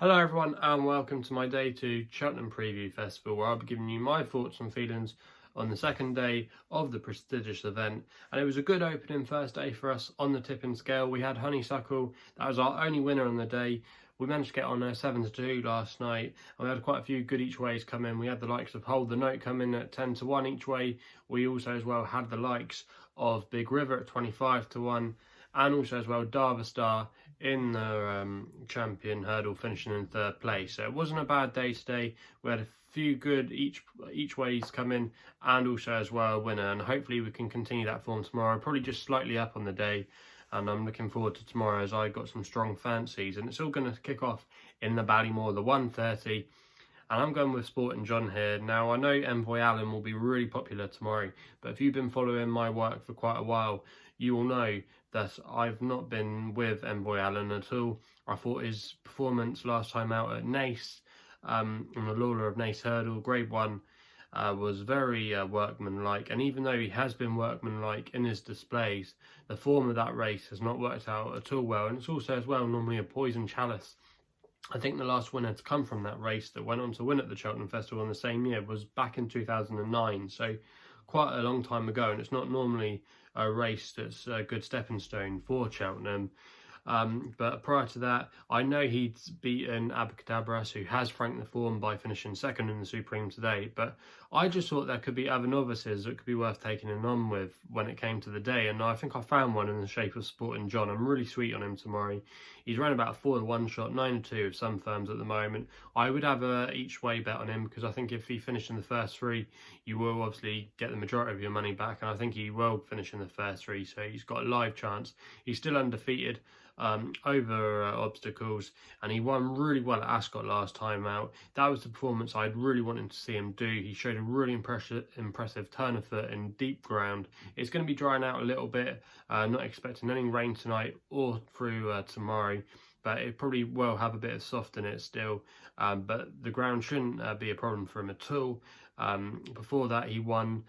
Hello everyone and welcome to my day 2 Cheltenham Preview Festival, where I'll be giving you my thoughts and feelings on the second day of the prestigious event. And it was a good opening first day for us on the tipping scale. We had Honeysuckle, that was our only winner on the day. We managed to get on 7-2 last night, and we had quite a few good each ways come in. We had the likes of Hold the Note come in at 10-1 each way. We also as well had the likes of Big River at 25-1. And also as well Darva Star in the champion hurdle, finishing in 3rd place. So it wasn't a bad day today. We had a few good each ways come in, and also as well a winner, and hopefully we can continue that form tomorrow. Probably just slightly up on the day, and I'm looking forward to tomorrow as I got some strong fancies. And it's all going to kick off in the Ballymore, the 1:30. And I'm going with Sporting John here. Now, I know Envoy Allen will be really popular tomorrow, but if you've been following my work for quite a while, you will know that I've not been with Envoy Allen at all. I thought his performance last time out at Nace, on the Lawler of Nace Hurdle, Grade 1, was very workmanlike. And even though he has been workmanlike in his displays, the form of that race has not worked out at all well. And it's also as well normally a poison chalice. I think the last winner to come from that race that went on to win at the Cheltenham Festival in the same year was back in 2009, so quite a long time ago, and it's not normally a race that's a good stepping stone for Cheltenham. But prior to that, I know he'd beaten Abacadabras, who has franked the form by finishing 2nd in the Supreme today, but I just thought there could be other novices that could be worth taking him on with when it came to the day, and I think I found one in the shape of Sporting John. I'm really sweet on him tomorrow. He's run about a 4-1 shot, 9-2 with some firms at the moment. I would have a each way bet on him, because I think if he finished in the first 3, you will obviously get the majority of your money back, and I think he will finish in the first 3, so he's got a live chance. He's still undefeated over obstacles, and he won really well at Ascot last time out. That was the performance I'd really wanted to see him do. He showed a really impressive turn of foot in deep ground. It's going to be drying out a little bit, not expecting any rain tonight or through tomorrow, but it probably will have a bit of soft in it still, but the ground shouldn't be a problem for him at all. Before that, he won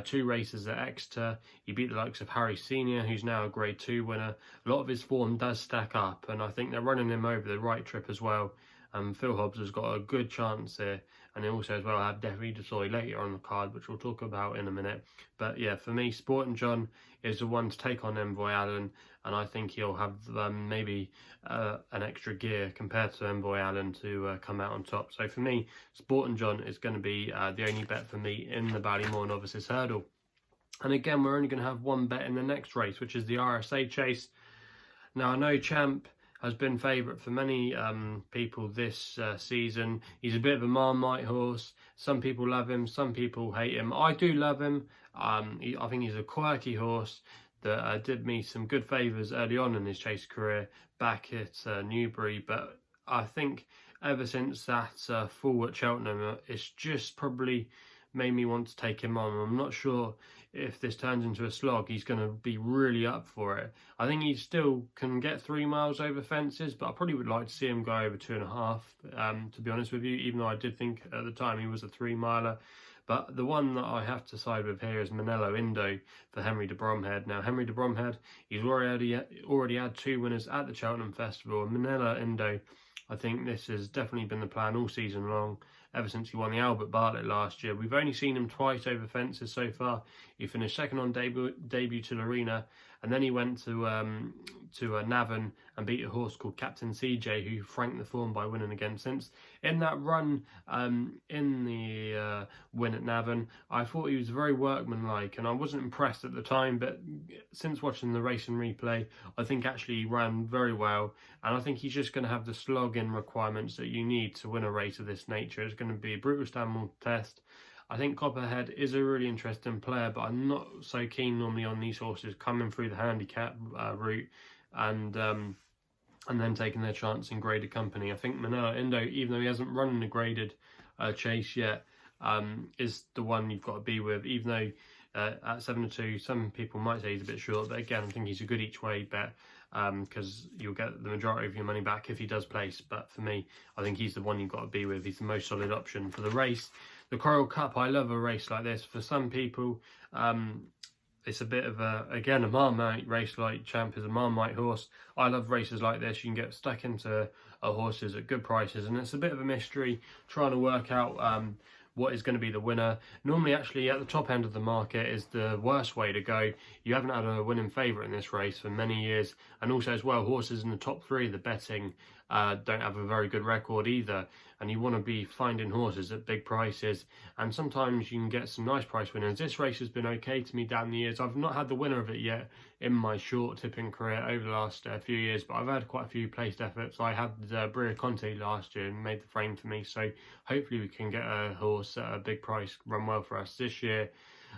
2 races at Exeter. He beat the likes of Harry Senior, who's now a Grade 2 winner. A lot of his form does stack up, and I think they're running him over the right trip as well. Phil Hobbs has got a good chance here, and they also as well have Defi later on the card, which we'll talk about in a minute. But yeah, for me, Sporting John is the one to take on Envoy Allen, and I think he'll have maybe an extra gear compared to Envoy Allen to come out on top. So for me, Sporting John is going to be the only bet for me in the Ballymore Novices Hurdle. And again, we're only going to have one bet in the next race, which is the RSA Chase. Now, I know Champ has been favourite for many people this season. He's a bit of a Marmite horse. Some people love him, some people hate him. I do love him. I think he's a quirky horse that did me some good favours early on in his chase career back at Newbury, but I think ever since that fall at Cheltenham, it's just probably made me want to take him on. I'm not sure if this turns into a slog, he's going to be really up for it. I think he still can get 3 miles over fences, but I probably would like to see him go over 2.5, to be honest with you, even though I did think at the time he was a 3-miler. But the one that I have to side with here is Minella Indo for Henry de Bromhead. Now, Henry de Bromhead, he's already had 2 winners at the Cheltenham Festival. And Minella Indo, I think this has definitely been the plan all season long, ever since he won the Albert Bartlett last year. We've only seen him twice over fences so far. He finished 2nd on debut to Lorena, and then he went to Navan and beat a horse called Captain CJ, who franked the form by winning again since. In that run in the win at Navan, I thought he was very workmanlike, and I wasn't impressed at the time, but since watching the race and replay, I think actually he ran very well, and I think he's just going to have the slog-in requirements that you need to win a race of this nature. It's going to be a brutal stamina test. I think Copperhead is a really interesting player, but I'm not so keen normally on these horses coming through the handicap route and then taking their chance in graded company. I think Minella Indo, even though he hasn't run in a graded chase yet, is the one you've got to be with, even though at 7-2, some people might say he's a bit short, but again, I think he's a good each way bet, because you'll get the majority of your money back if he does place. But for me, I think he's the one you've got to be with. He's the most solid option for the race. The Coral Cup, I love a race like this. For some people, it's a bit of a Marmite race. Like Champ is a Marmite horse. I love races like this. You can get stuck into horses at good prices, and it's a bit of a mystery trying to work out what is going to be the winner. Normally, actually, at the top end of the market is the worst way to go. You haven't had a winning favourite in this race for many years, and also as well, horses in the top three of the betting don't have a very good record either, and you want to be finding horses at big prices, and sometimes you can get some nice price winners. This race has been okay to me down the years. I've not had the winner of it yet in my short tipping career over the last few years, but I've had quite a few placed efforts. I had Bria Conte last year and made the frame for me, so hopefully we can get a horse at a big price run well for us this year.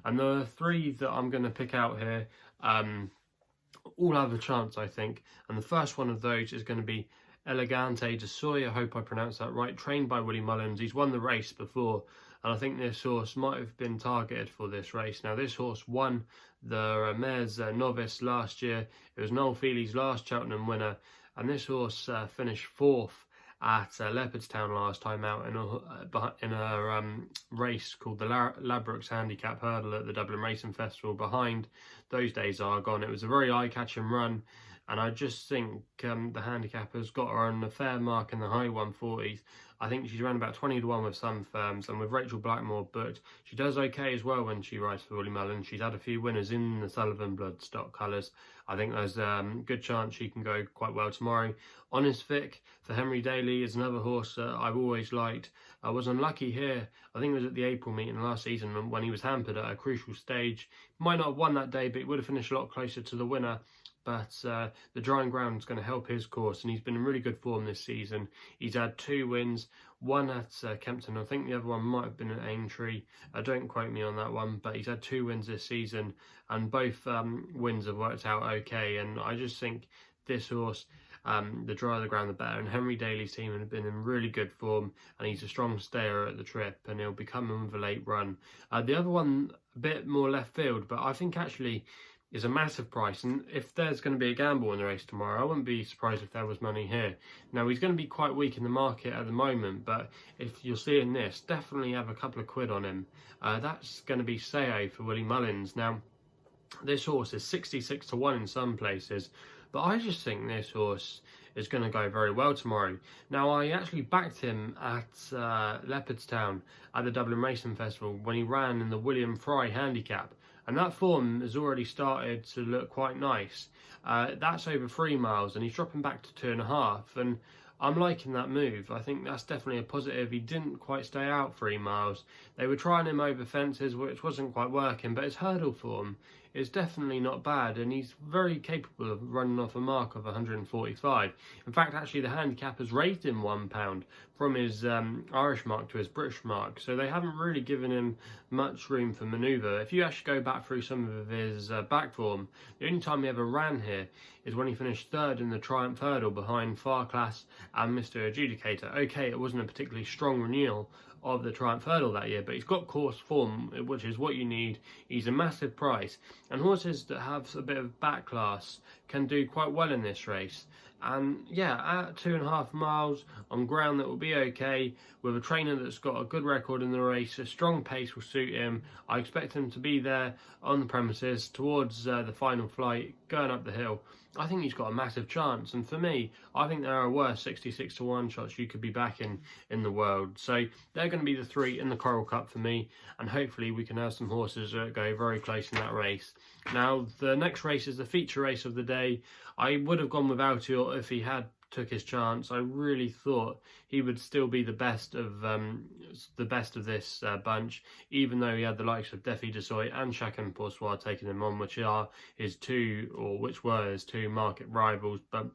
And the three that I'm going to pick out here all have a chance, I think, and the first one of those is going to be Elegante de Seuil, I hope I pronounced that right, trained by Willie Mullins. He's won the race before, and I think this horse might have been targeted for this race. Now, this horse won the Mares Novice last year. It was Noel Feely's last Cheltenham winner, and this horse finished fourth at Leopardstown last time out in a race called the Ladbrokes Handicap Hurdle at the Dublin Racing Festival. Behind, those days are gone. It was a very eye-catching run, and I just think the handicap has got her on a fair mark in the high 140s. I think she's around about 20 to 1 with some firms, and with Rachel Blackmore booked, she does okay as well when she rides for Willie Mullins. She's had a few winners in the Sullivan Blood stock colours. I think there's a good chance she can go quite well tomorrow. Honest Vic for Henry Daly is another horse I've always liked. I was unlucky here. I think it was at the April meeting last season when he was hampered at a crucial stage. Might not have won that day, but he would have finished a lot closer to the winner. But the drying ground is going to help his course, and he's been in really good form this season. He's had 2 wins, one at Kempton. I think the other one might have been at Aintree. Don't quote me on that one, but he's had 2 wins this season, and both wins have worked out okay. And I just think this horse, the drier the ground, the better. And Henry Daly's team have been in really good form, and he's a strong stayer at the trip, and he'll be coming with a late run. The other one, a bit more left field, but I think actually is a massive price, and if there's going to be a gamble in the race tomorrow, I wouldn't be surprised if there was money here. Now, he's going to be quite weak in the market at the moment, but if you're seeing this, definitely have a couple of quid on him. That's going to be Sayo for Willie Mullins. Now, this horse is 66 to 1 in some places, but I just think this horse is going to go very well tomorrow. Now, I actually backed him at Leopardstown at the Dublin Racing Festival when he ran in the William Fry handicap, and that form has already started to look quite nice. That's over 3 miles, and he's dropping back to 2.5, and I'm liking that move. I think that's definitely a positive. He didn't quite stay out 3 miles. They were trying him over fences, which wasn't quite working, but his hurdle form is definitely not bad, and he's very capable of running off a mark of 145. In fact, actually, the handicap has raised him £1 from his Irish mark to his British mark, so they haven't really given him much room for manoeuvre. If you actually go back through some of his back form, the only time he ever ran here is when he finished 3rd in the Triumph Hurdle behind Farclas and Mr. Adjudicator. Okay, it wasn't a particularly strong renewal of the Triumph Hurdle that year, but he's got course form, which is what you need. He's a massive price, and horses that have a bit of back class can do quite well in this race. And yeah, at 2.5 miles on ground that will be okay, with a trainer that's got a good record in the race, a strong pace will suit him. I expect him to be there on the premises towards the final flight, going up the hill. I think he's got a massive chance, and for me, I think there are worse 66 to 1 shots you could be backing in the world. So they're going to be the 3 in the Coral Cup for me, and hopefully we can have some horses that go very close in that race. Now, the next race is the feature race of the day. I would have gone with Altior if he had took his chance. I really thought he would still be the best of this bunch, even though he had the likes of Defi de Seuil and Chacun Pour Soi taking him on, which were his two market rivals. But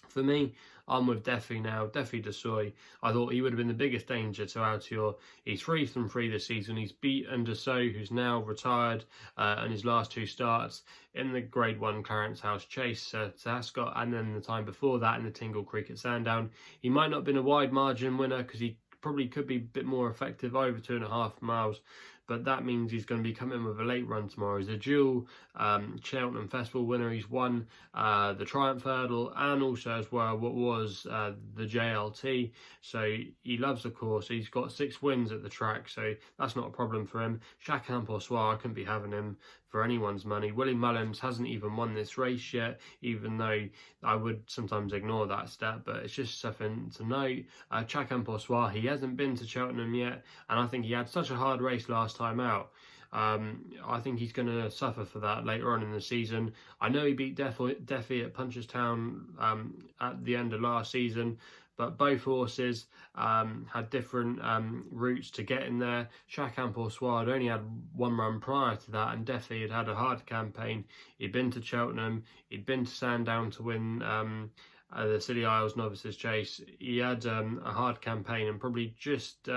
for me, I'm with Defi now. Defi de Seuil, I thought he would have been the biggest danger to Altior. He's 3 from 3 this season. He's beaten de Seuil, who's now retired, in his last 2 starts in the Grade 1 Clarence House Chase at Ascot, and then the time before that in the Tingle Creek at Sandown. He might not have been a wide margin winner because he probably could be a bit more effective over 2.5 miles, but that means he's going to be coming with a late run tomorrow. He's a dual Cheltenham Festival winner. He's won the Triumph Hurdle and also as well what was the JLT, so he loves the course. He's got 6 wins at the track, so that's not a problem for him. Chacun Pour Soi, I couldn't be having him for anyone's money. Willie Mullins hasn't even won this race yet, even though I would sometimes ignore that stat, but it's just something to note. Chacun Pour Soi, he hasn't been to Cheltenham yet, and I think he had such a hard race last time out. I think he's going to suffer for that later on in the season. I know he beat Defi at Punchestown at the end of last season, but both horses had different routes to get in there. Chacun Pour Soi had only had 1 run prior to that, and Defi had had a hard campaign. He'd been to Cheltenham, he'd been to Sandown to win the Scilly Isles Novices Chase. He had a hard campaign and probably just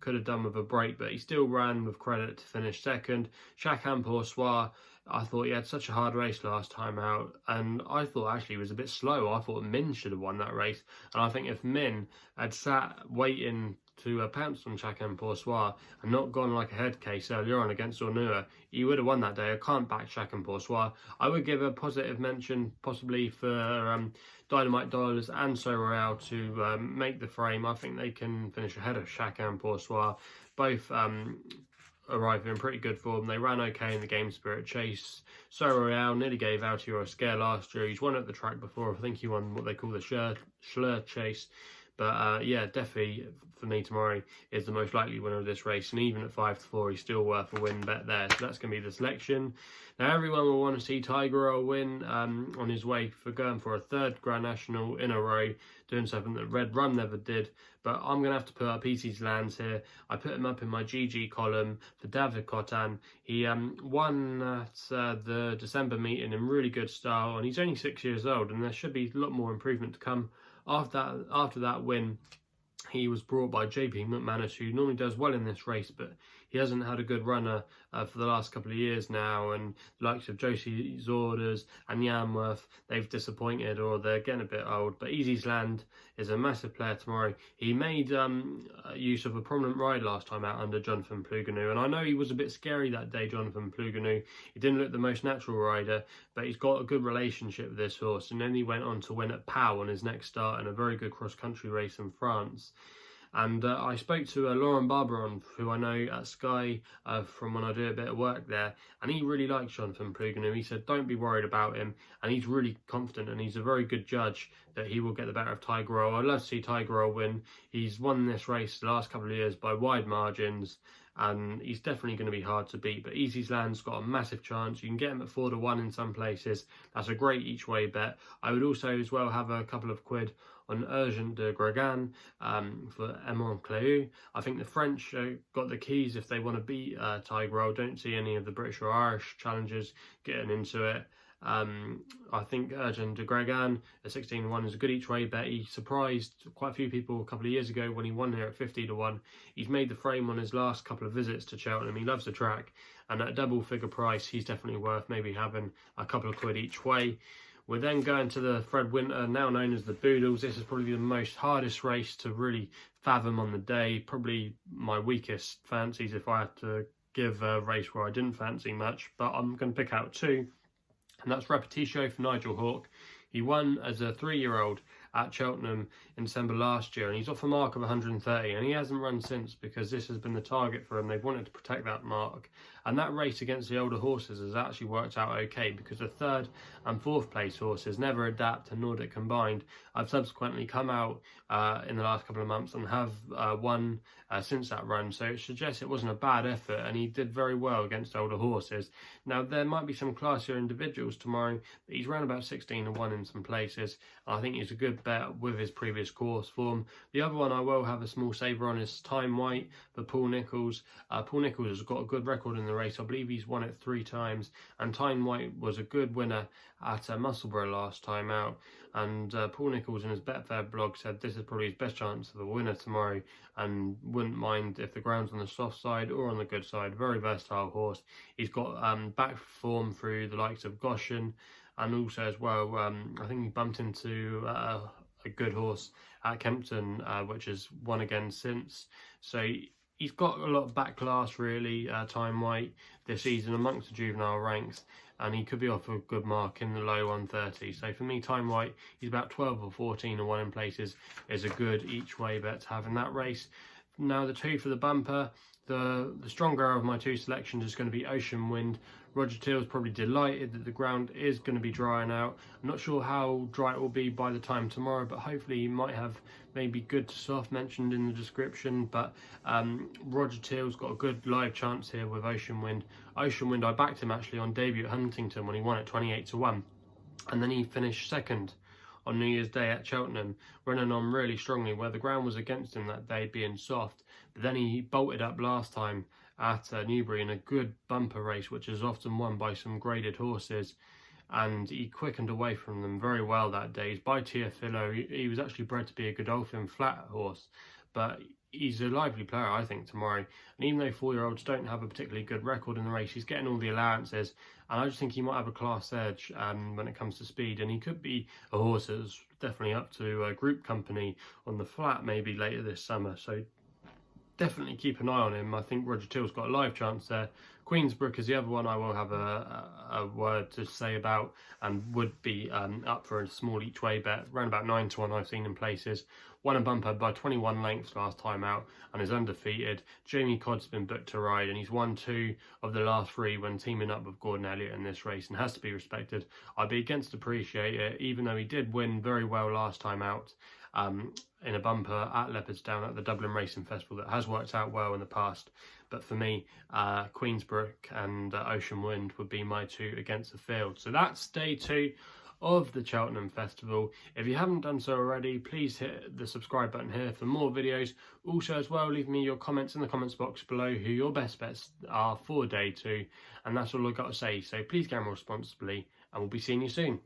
could have done with a break, but he still ran with credit to finish second. Chacun Pour Soi, I thought he had such a hard race last time out, and I thought actually he was a bit slow. I thought Min should have won that race, and I think if Min had sat waiting to pounce on Chacun Pour Soi and not gone like a head case earlier on against Ornua, he would have won that day. I can't back Chacun Pour Soi. I would give a positive mention possibly for Dynamite Dollars and Seuil to make the frame. I think they can finish ahead of Chacun Pour Soi. Both arrived in pretty good form. They ran okay in the Game Spirit Chase. Seuil nearly gave Altior a scare last year. He's won at the track before. I think he won what they call the Schlur Chase. But yeah, Defi for me tomorrow is the most likely winner of this race, and even at 5-4, he's still worth a win bet there. So that's going to be the selection. Now everyone will want to see Tiger win on his way for going for a 3rd Grand National in a row, doing something that Red Rum never did. But I'm going to have to put up Easyslands here. I put him up in my GG column for David Cotan. He won at the December meeting in really good style, and he's only 6 years old, and there should be a lot more improvement to come. After that win, he was brought by JP McManus, who normally does well in this race, but he hasn't had a good runner for the last couple of years now, and the likes of Josie Zorders and Yanworth, they've disappointed, or they're getting a bit old. But Easysland is a massive player tomorrow. He made use of a prominent ride last time out under Jonathan Plouganou, and I know he was a bit scary that day, Jonathan Plouganou. He didn't look the most natural rider, but he's got a good relationship with this horse, and then he went on to win at Pau on his next start in a very good cross-country race in France. And I spoke to Lauren Barberon, who I know at Sky from when I do a bit of work there, and he really likes Jonathan Plouganou. He said don't be worried about him, and he's really confident, and he's a very good judge that he will get the better of Tiger. I'd love to see Tiger win. He's won this race the last couple of years by wide margins, and he's definitely going to be hard to beat. But Easysland's got a massive chance. You can get him at 4-1 in some places. That's a great each way bet. I would also as well have a couple of quid on Urgent de Gregaine for Aimant Cléu. I think the French got the keys if they want to beat Tiger. I don't see any of the British or Irish challengers getting into it. I think Urgent de Gregaine at 16-1 is a good each way bet. He surprised quite a few people a couple of years ago when he won here at 50-1. He's made the frame on his last couple of visits to Cheltenham. He loves the track, and at a double figure price, he's definitely worth maybe having a couple of quid each way. We're then going to the Fred Winter, now known as the Boodles. This is probably the most hardest race to really fathom on the day. Probably my weakest fancies if I had to give a race where I didn't fancy much. But I'm going to pick out 2. And that's Repetitio for Nigel Hawke. He won as a 3-year-old at Cheltenham in December last year, and he's off a mark of 130, and he hasn't run since because this has been the target for him. They've wanted to protect that mark, and that race against the older horses has actually worked out okay because the 3rd and 4th place horses never adapt to Nordic combined. I've subsequently come out in the last couple of months and have won since that run, so it suggests it wasn't a bad effort, and he did very well against older horses. Now there might be some classier individuals tomorrow, but he's around about 16-1 in some places, and I think he's a good bet with his previous course form. The other one I will have a small saver on is Thyme White for Paul Nicholls. Paul Nicholls has got a good record in the race. I believe he's won it 3 times, and Thyme White was a good winner at Musselburgh last time out. And Paul Nicholls in his Betfair blog said this is probably his best chance of a winner tomorrow, and wouldn't mind if the ground's on the soft side or on the good side. Very versatile horse. He's got back form through the likes of Goshen, and also as well, I think he bumped into a good horse at Kempton, which has won again since. So he's got a lot of back class really, Thyme White, this season amongst the juvenile ranks, and he could be off a good mark in the low 130. So for me, Thyme White, he's about 12 or 14 and 1 in places, is a good each way bet to have in that race. Now the 2 for the bumper, the stronger of my 2 selections is going to be Ocean Wind. Roger Teal's probably delighted that the ground is going to be drying out. I'm not sure how dry it will be by the time tomorrow, but hopefully he might have maybe good to soft mentioned in the description. But Roger Teal's got a good live chance here with Ocean Wind. Ocean Wind, I backed him actually on debut at Huntington when he won at 28-1, and then he finished second on New Year's Day at Cheltenham, running on really strongly where the ground was against him that day being soft. But then he bolted up last time at Newbury in a good bumper race, which is often won by some graded horses, and he quickened away from them very well that day. He's by Teofilo. He was actually bred to be a Godolphin flat horse, but he's a lively player, I think, tomorrow. And even though 4-year-olds don't have a particularly good record in the race, he's getting all the allowances, and I just think he might have a class edge when it comes to speed, and he could be a horse that's definitely up to a group company on the flat maybe later this summer. So definitely keep an eye on him. I think Roger Teal's got a live chance there. Queensbrook is the other one I will have a word to say about, and would be up for a small each way bet, around about 9-1 I've seen in places. Won a bumper by 21 lengths last time out and is undefeated. Jamie Codd's been booked to ride, and he's won 2 of the last 3 when teaming up with Gordon Elliott in this race, and has to be respected. I'd be against appreciate it, even though he did win very well last time out in a bumper at Leopardstown at the Dublin Racing Festival that has worked out well in the past. But for me, Queensbrook and Ocean Wind would be my 2 against the field. So that's day 2 of the Cheltenham Festival. If you haven't done so already, please hit the subscribe button here for more videos. Also as well, leave me your comments in the comments box below who your best bets are for day 2. And that's all I've got to say. So please gamble responsibly, and we'll be seeing you soon.